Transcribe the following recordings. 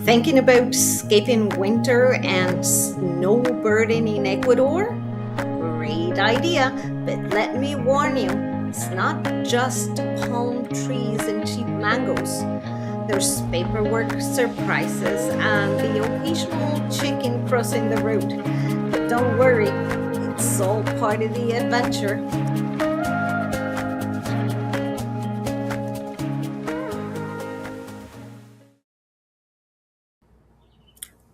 Thinking about escaping winter and snowbirding in Ecuador? Great idea, but let me warn you, it's not just palm trees and cheap mangoes. There's paperwork, surprises, and the occasional chicken crossing the road. But don't worry, it's all part of the adventure.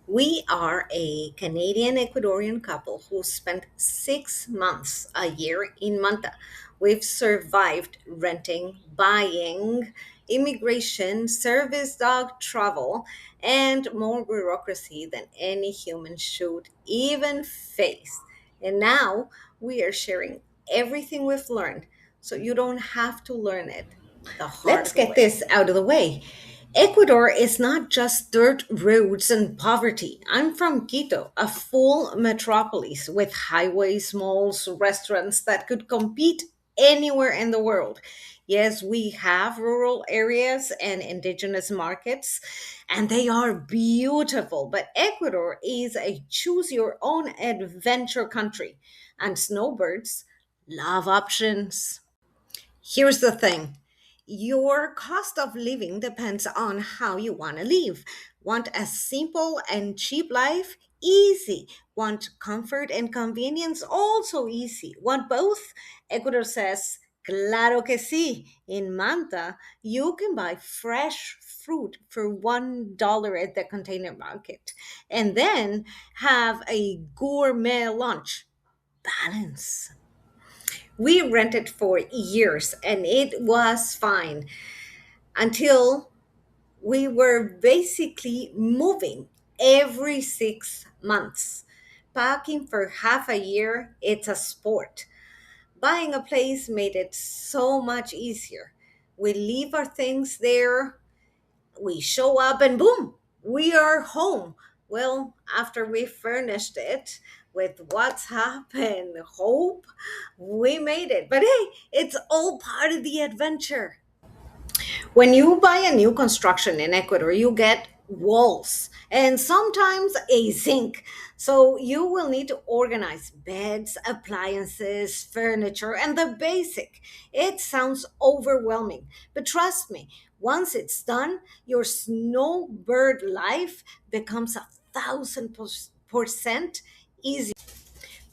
We are a Canadian Ecuadorian couple who spent 6 months a year in Manta. We've survived renting, buying, immigration, service dog travel, and more bureaucracy than any human should even face. And now we are sharing everything we've learned so you don't have to learn it the hard Let's get way. This out of the way. Ecuador is not just dirt roads and poverty. I'm from Quito, a full metropolis with highways, malls, restaurants that could compete anywhere in the world. Yes, we have rural areas and indigenous markets, and they are beautiful. But Ecuador is a choose your own adventure country, and snowbirds love options. Here's the thing, your cost of living depends on how you want to live. Want a simple and cheap life? Easy. Want comfort and convenience? Also easy. Want both? Ecuador says, claro que sí. In Manta, you can buy fresh fruit for $1 at the container market and then have a gourmet lunch. Balance. We rented for years and it was fine until we were basically moving every 6 months. Packing for half a year, it's a sport. Buying a place made it so much easier. We leave our things there, we show up, and boom, we are home. Well, after we furnished it with WhatsApp and hope, we made it. But hey, it's all part of the adventure. When you buy a new construction in Ecuador, you get walls and sometimes a sink. So you will need to organize beds, appliances, furniture, and the basic. It sounds overwhelming, but trust me, once it's done, your snowbird life becomes 1,000% easier.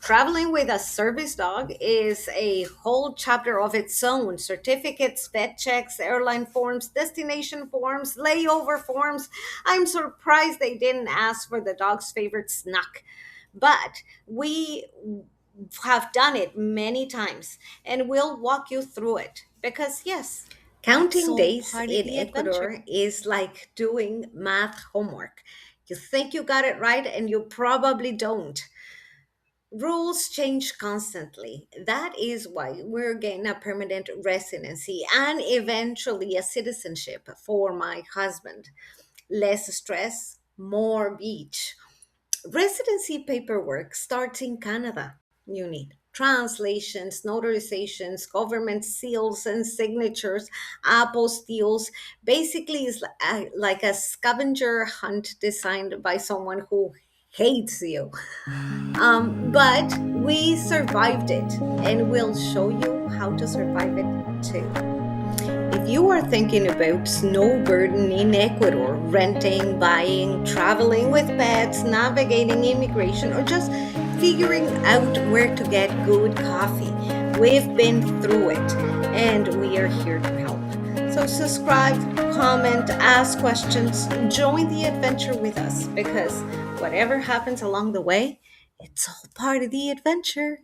Traveling with a service dog is a whole chapter of its own. Certificates, vet checks, airline forms, destination forms, layover forms. I'm surprised they didn't ask for the dog's favorite snack. But we have done it many times and we'll walk you through it. Because, yes, counting days in Ecuador is like doing math homework. You think you got it right and you probably don't. Rules change constantly. That is why we're getting a permanent residency and eventually a citizenship for my husband. Less stress, more beach. Residency paperwork starts in Canada. You need translations, notarizations, government seals and signatures, apostilles. Basically, it's like a scavenger hunt designed by someone who hates you. But we survived it, and we'll show you how to survive it too. If you are thinking about snowbirding in Ecuador, renting, buying, traveling with pets, navigating immigration, or just figuring out where to get good coffee, we've been through it and we are here to help. So subscribe, comment, ask questions, join the adventure with us because whatever happens along the way, it's all part of the adventure.